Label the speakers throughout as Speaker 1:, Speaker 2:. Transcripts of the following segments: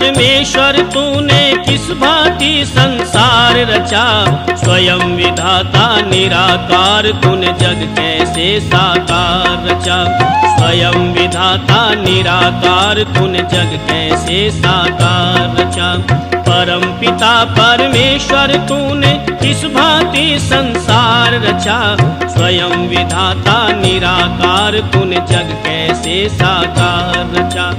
Speaker 1: परमेश्वर तूने किस भांति संसार रचा, स्वयं विधाता निराकार तूने जग कैसे साकार रचा। स्वयं विधाता निराकार तूने जग कैसे साकार रचा। परम पिता परमेश्वर तूने किस भांति संसार रचा, स्वयं विधाता निराकार तूने जग कैसे साकार रचा।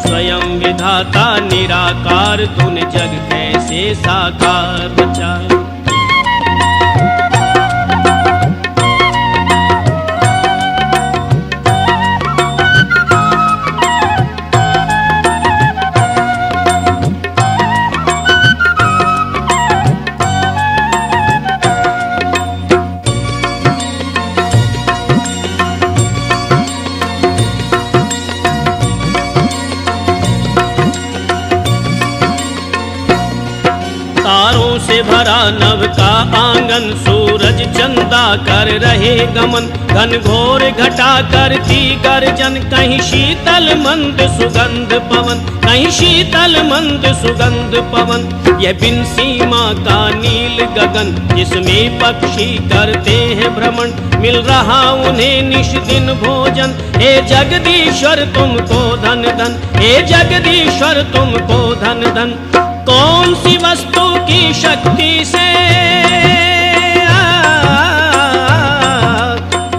Speaker 1: स्वयं विधाता निराकार तूने जग कैसे साकार रचा। तारों से भरा नभ का आंगन, सूरज चंदा कर रहे गमन। घन घोर घटा करती गर्जन, कहीं शीतल मंद सुगंध पवन, कहीं शीतल मंद सुगंध पवन। यह बिन सीमा का नील गगन, जिसमें पक्षी करते हैं भ्रमण। मिल रहा उन्हें निश दिन भोजन, हे जगदीश्वर तुमको धन धन, हे जगदीश्वर तुमको धन धन। कौन सी वस्तु की शक्ति से,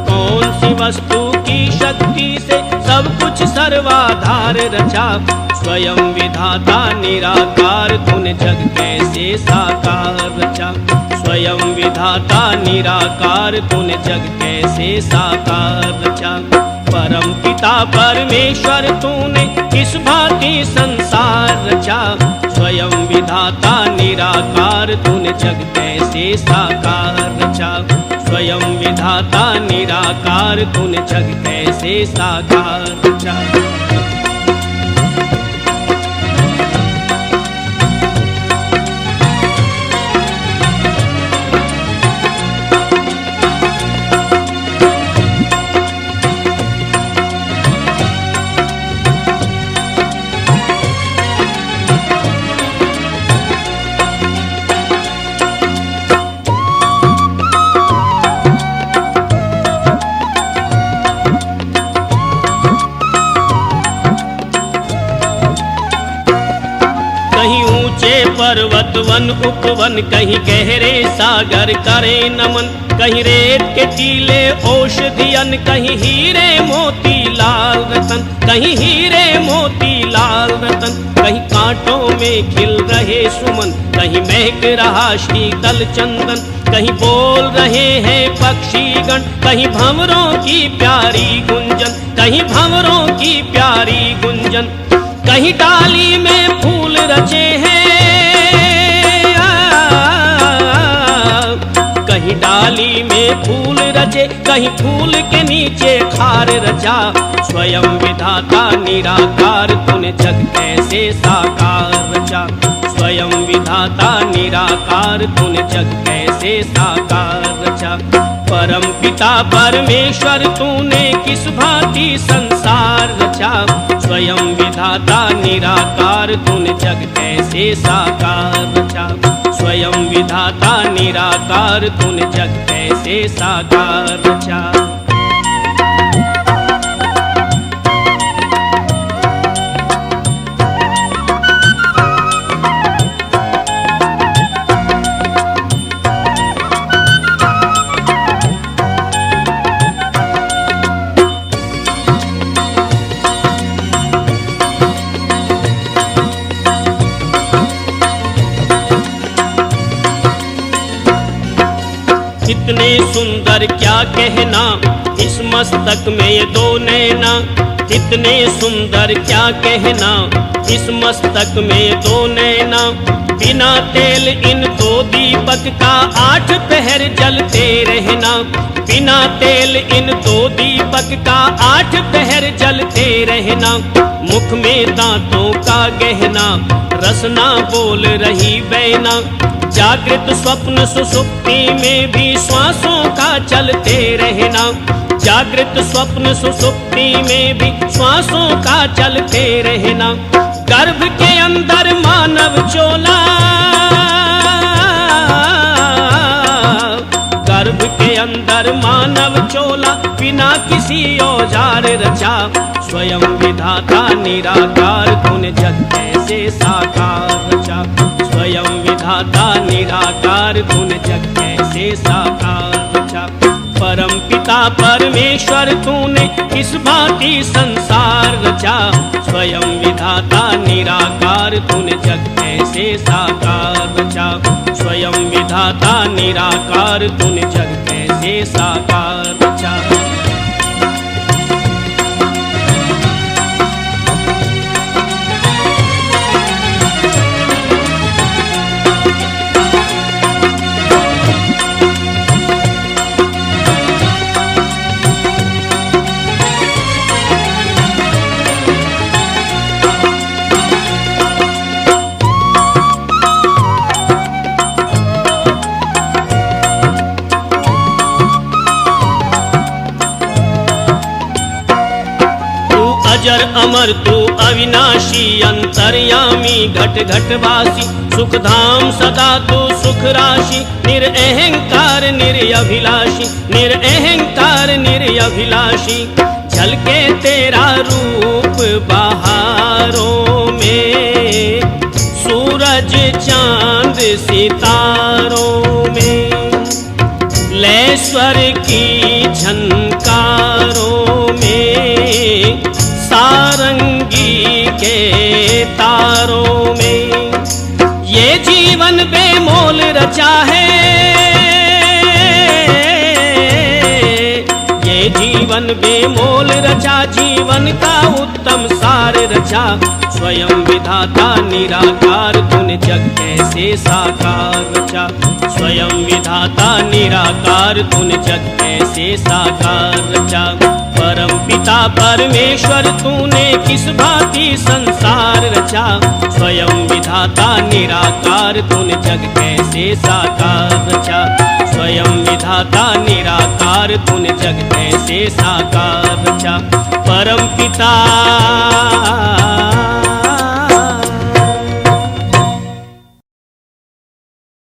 Speaker 1: कौन सी वस्तु की शक्ति से सब कुछ सर्वाधार रचा। स्वयं विधाता निराकार तूने जग कैसे साकार रचा। स्वयं विधाता निराकार तूने जग कैसे साकार रचा। परम पिता परमेश्वर तूने किस भांति संसार रचा, स्वयं विधाता निराकार तूने जग कैसे साकार रचा। स्वयं विधाता निराकार तूने जग कैसे साकार रचा। कहीं ऊंचे पर्वत वन उपवन, कहीं गहरे सागर करे नमन। कहीं रेत के टीले औषधियन, कहीं हीरे मोती लाल रतन, कहीं हीरे मोती लाल रतन। कहीं कांटों में खिल रहे सुमन, कहीं महक रहा शीतल चंदन। कहीं बोल रहे हैं पक्षीगण, कहीं भंवरों की प्यारी गुंजन, कहीं भंवरों की प्यारी गुंजन। कहीं डाली में फूल रचे हैं, कहीं डाली में फूल रचे, कहीं फूल के नीचे खार रचा। स्वयं विधाता निराकार तूने जग कैसे साकार रचा। स्वयं विधाता निराकार तूने जग कैसे साकार रचा। परम पिता परमेश्वर तूने किस भांति संसार रचा। स्वयं विधाता निराकार तूने जग कैसे साकार रचा। स्वयं विधाता निराकार तूने जग कैसे साकार रचा। कितने सुंदर क्या कहना, इस मस्तक में ये दो नैना। कितने सुंदर क्या कहना, इस मस्तक में ये दो नैना। बिना तेल इन दो दीपक का 8 पहर जलते रहना। बिना तेल इन दो दीपक का 8 पहर जलते रहना। मुख में दांतों का गहना, रसना बोल रही बैना। जागृत स्वप्न सुसुप्ति में भी श्वासों का चलते रहना। जागृत स्वप्न सुसुप्ति में भी श्वासों का चलते रहना। गर्भ के अंदर मानव चोला, गर्भ के अंदर मानव चोला, बिना किसी औजार रचा। स्वयं विधाता निराकार तूने जग कैसे साकार रचा। स्वयं विधाता निराकार तूने जग कैसे साकार रचा। परम पिता परमेश्वर तूने किस भांति संसार रचा। स्वयं विधाता निराकार तूने जग कैसे साकार रचा। स्वयं विधाता निराकार तूने जग कैसे साकार रचा। अजर अमर तू अविनाशी, अंतर्यामी घट घट वासी। सुख धाम सदा तू सुख राशि, निरअहंकार निरअभिलाषी, निरअहंकार निरअभिलाषी। झलके तेरा रूप बहारों में, सूरज चांद सितारों में। लय स्वर की झनकारों में, सारंगी के तारों में। ये जीवन बेमोल रचा है, ये जीवन बेमोल रचा। जीवन का उत्तम सार रचा। स्वयं विधाता निराकार तूने जग कैसे साकार रचा। स्वयं विधाता निराकार तूने जग कैसे साकार रचा। परम पिता परमेश्वर तूने किस भांति संसार रचा। स्वयं विधाता निराकार तूने जग कैसे साकार रचा। स्वयं विधाता निराकार तूने जग कैसे साकार रचा। परम पिता